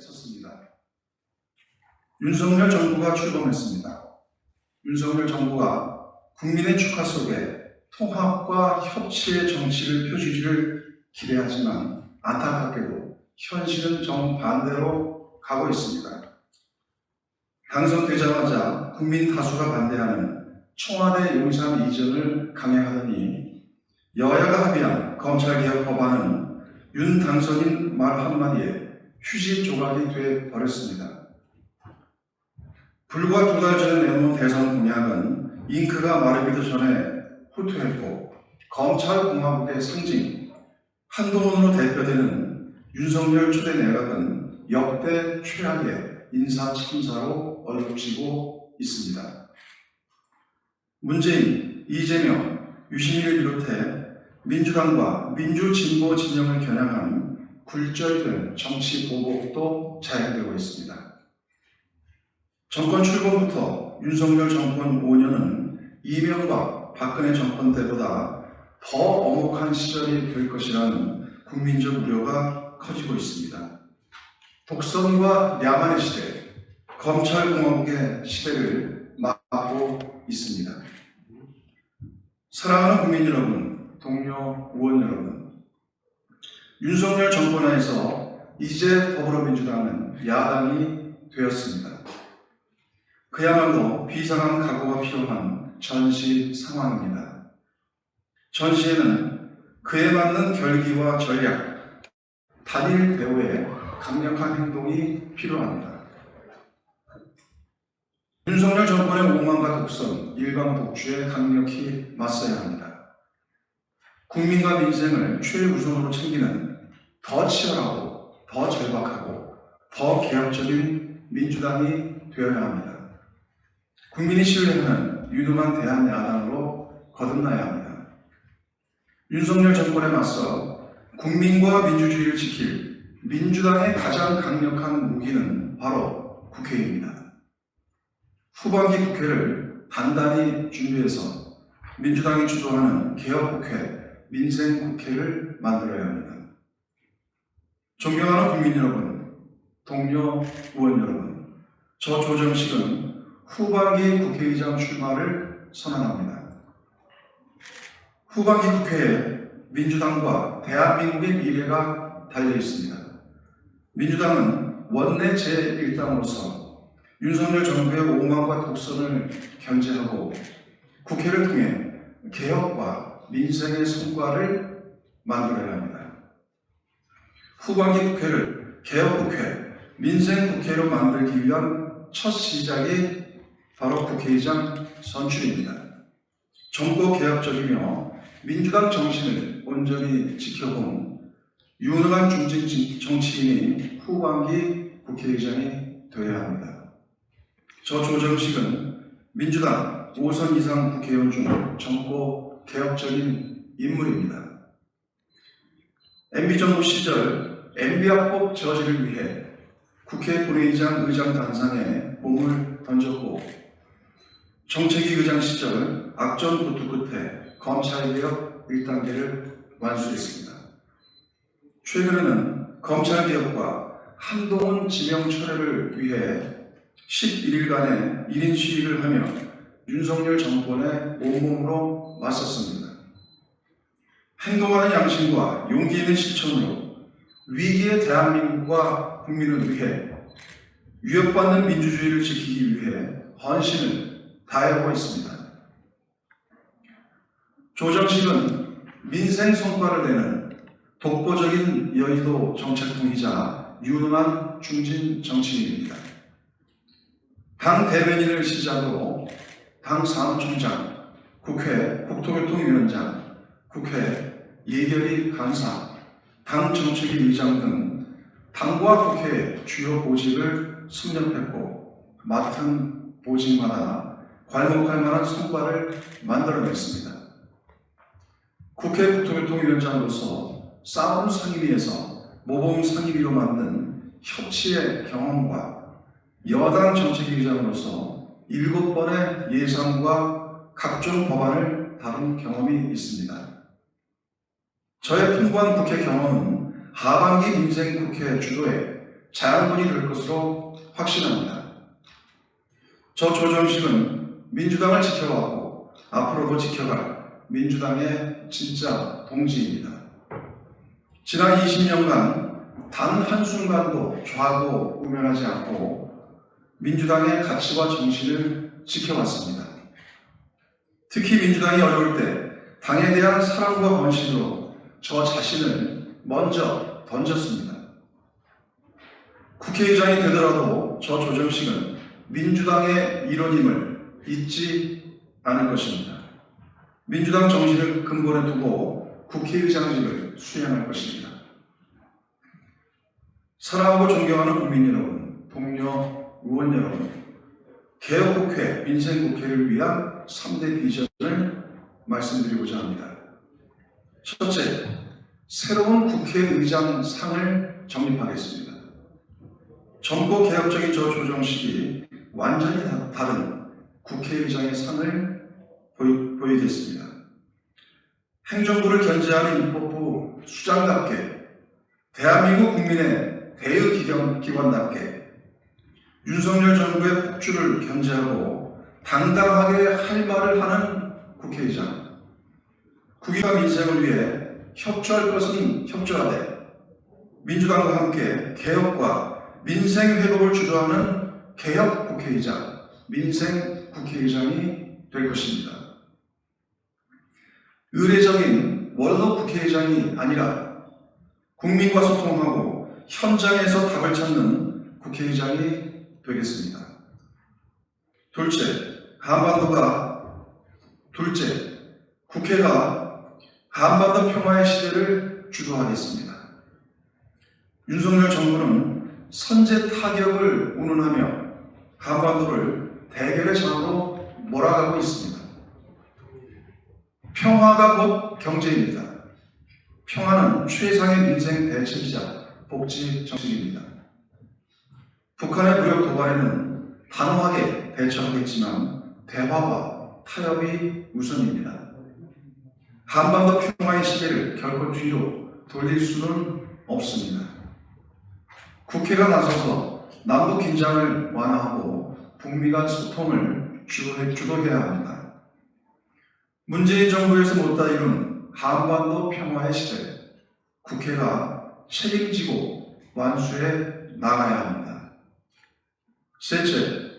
섰습니다. 윤석열 정부가 출범했습니다. 윤석열 정부가 국민의 축하 속에 통합과 협치의 정치를 펴주기를 기대하지만 안타깝게도 현실은 정반대로 가고 있습니다. 당선되자마자 국민 다수가 반대하는 청와대 용산 이전을 강행하더니 여야가 합의한 검찰개혁 법안은 윤 당선인 말 한마디에 휴지 조각이 돼 버렸습니다. 불과 2달 전에 내놓은 대선 공약은 잉크가 마르기도 전에 후퇴했고 검찰공화국의 상징 한동훈으로 대표되는 윤석열 초대 내각은 역대 최악의 인사 참사로 얼룩지고 있습니다. 문재인, 이재명, 유시민을 비롯해 민주당과 민주진보 진영을 겨냥한 굴절된 정치 보복도 자행되고 있습니다. 정권 출범부터 윤석열 정권 5년은 이명박, 박근혜 정권 때보다 더 엄혹한 시절이 될 것이라는 국민적 우려가 커지고 있습니다. 독선과 야만의 시대, 검찰공화국의 시대를 맞고 있습니다. 사랑하는 국민 여러분, 동료 의원 여러분, 윤석열 정권 하에서 이제 더불어민주당은 야당이 되었습니다. 그야말로 비상한 각오가 필요한 전시 상황입니다. 전시에는 그에 맞는 결기와 전략, 단일 대우의 강력한 행동이 필요합니다. 윤석열 정권의 오만과 독선, 일방 독주에 강력히 맞서야 합니다. 국민과 민생을 최우선으로 챙기는 더 치열하고 더 절박하고 더 개혁적인 민주당이 되어야 합니다. 국민이 신뢰하는 유능한 대한야당으로 거듭나야 합니다. 윤석열 정권에 맞서 국민과 민주주의를 지킬 민주당의 가장 강력한 무기는 바로 국회입니다. 후반기 국회를 단단히 준비해서 민주당이 주도하는 개혁국회, 민생국회를 만들어야 합니다. 존경하는 국민 여러분, 동료 의원 여러분, 저 조정식은 후반기 국회의장 출마를 선언합니다. 후반기 국회에 민주당과 대한민국의 미래가 달려 있습니다. 민주당은 원내 제1당으로서 윤석열 정부의 오만과 독선을 견제하고 국회를 통해 개혁과 민생의 성과를 만들어야 합니다. 후반기 국회를 개혁국회, 민생국회로 만들기 위한 첫 시작이 바로 국회의장 선출입니다. 정보 개혁적이며 민주당 정신을 온전히 지켜본 유능한 중진 정치인이 후반기 국회의장이 되어야 합니다. 저 조정식은 민주당 5선 이상 국회의원 중 정보 개혁적인 인물입니다. MB정부 시절 MB합법 저지를 위해 국회 본회의장 의장 단상에 몸을 던졌고 정책위 의장 시절 악전부투 끝에 검찰개혁 1단계를 완수했습니다. 최근에는 검찰개혁과 한동훈 지명 철회를 위해 11일간의 1인 시위를 하며 윤석열 정권에 온몸으로 맞섰습니다. 행동하는 양심과 용기 있는 실천으로 위기의 대한민국과 국민을 위해 위협받는 민주주의를 지키기 위해 헌신을 다해오고 있습니다. 조정식은 민생 성과를 내는 독보적인 여의도 정책통이자 유능한 중진 정치인입니다. 당 대변인을 시작으로 당 사무총장, 국회 국토교통위원장, 국회 예결위 간사, 당 정책위 의장 등 당과 국회의 주요 보직을 섭렵했고 맡은 보직마다 괄목할 만한 성과를 만들어냈습니다. 국회 국토교통위원장으로서 싸움 상임위에서 모범 상임위로 만든 협치의 경험과 여당 정책위의장으로서 7번의 예산과 각종 법안을 다룬 경험이 있습니다. 저의 풍부한 국회 경험은 하반기 민생국회 주도에 자양분이 될 것으로 확신합니다. 저 조정식은 민주당을 지켜왔고 앞으로도 지켜갈 민주당의 진짜 동지입니다. 지난 20년간 단 한순간도 좌고 우면하지 않고 민주당의 가치와 정신을 지켜왔습니다. 특히 민주당이 어려울 때 당에 대한 사랑과 헌신으로 저 자신을 먼저 던졌습니다. 국회의장이 되더라도 저 조정식은 민주당의 일원임을 잊지 않을 것입니다. 민주당 정신을 근본에 두고 국회의장직을 수행할 것입니다. 사랑하고 존경하는 국민 여러분, 동료 의원 여러분, 개혁국회, 민생국회를 위한 3대 비전을 말씀드리고자 합니다. 첫째, 새로운 국회의장상을 정립하겠습니다. 정보 개혁적인 저 조정식이 완전히 다른 국회의장의 상을 보이겠습니다. 행정부를 견제하는 입법부 수장답게 대한민국 국민의 대의기관답게 윤석열 정부의 폭주를 견제하고 당당하게 할 말을 하는 국회의장, 국익과 민생을 위해 협조할 것은 협조하되 민주당과 함께 개혁과 민생 회복을 주도하는 개혁 국회의장, 민생 국회의장이 될 것입니다. 의례적인 원로 국회의장이 아니라 국민과 소통하고 현장에서 답을 찾는 국회의장이 되겠습니다. 국회가 한반도 평화의 시대를 주도하겠습니다. 윤석열 정부는 선제 타격을 운운하며 한반도를 대결의 장으로 몰아가고 있습니다. 평화가 곧 경제입니다. 평화는 최상의 민생 대책이자 복지 정책입니다. 북한의 무력 도발에는 단호하게 대처하겠지만 대화와 타협이 우선입니다. 한반도 평화의 시대를 결코 뒤로 돌릴 수는 없습니다. 국회가 나서서 남북 긴장을 완화하고 북미 간 소통을 주도해야 합니다. 문재인 정부에서 못다 이룬 한반도 평화의 시대, 국회가 책임지고 완수해 나가야 합니다. 셋째,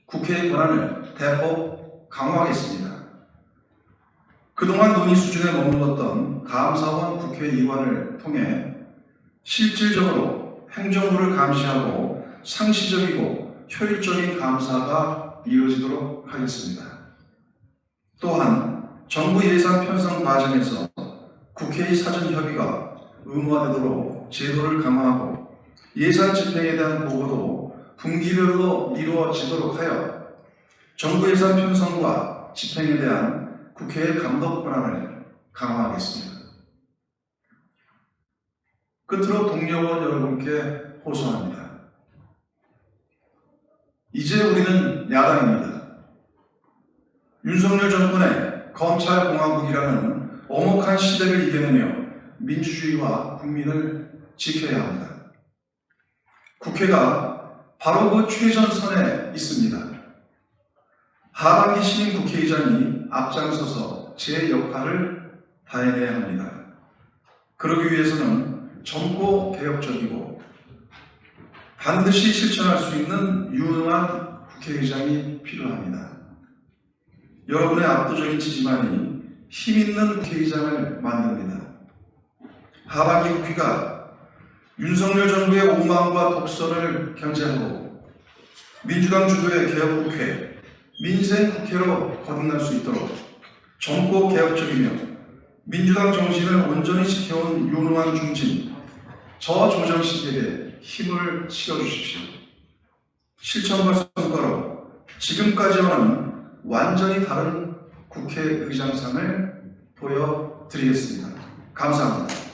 국회의 권한을 대폭 강화하겠습니다. 그동안 논의 수준에 머물렀던 감사원 국회의원을 통해 실질적으로 행정부를 감시하고 상시적이고 효율적인 감사가 이루어지도록 하겠습니다. 또한 정부 예산 편성 과정에서 국회의 사전 협의가 의무화되도록 제도를 강화하고 예산 집행에 대한 보고도 분기별로 이루어지도록 하여 정부 예산 편성과 집행에 대한 국회의 감독 권한을 강화하겠습니다. 끝으로 동료원 여러분께 호소합니다. 이제 우리는 야당입니다. 윤석열 정권의 검찰공화국이라는 엄혹한 시대를 이겨내며 민주주의와 국민을 지켜야 합니다. 국회가 바로 그 최전선에 있습니다. 하반기 신임 국회의장이 앞장서서 제 역할을 다해내야 합니다. 그러기 위해서는 젊고 개혁적이고 반드시 실천할 수 있는 유능한 국회의장이 필요합니다. 여러분의 압도적인 지지만이 힘있는 국회의장을 만듭니다. 하반기 국회가 윤석열 정부의 오만과 독선을 견제하고 민주당 주도의 개혁국회, 민생국회로 거듭날 수 있도록 젊고 개혁적이며 민주당 정신을 온전히 지켜온 유능한 중진, 저 조정식에게 힘을 실어주십시오. 실천과 성과로 지금까지와는 완전히 다른 국회의장상을 보여드리겠습니다. 감사합니다.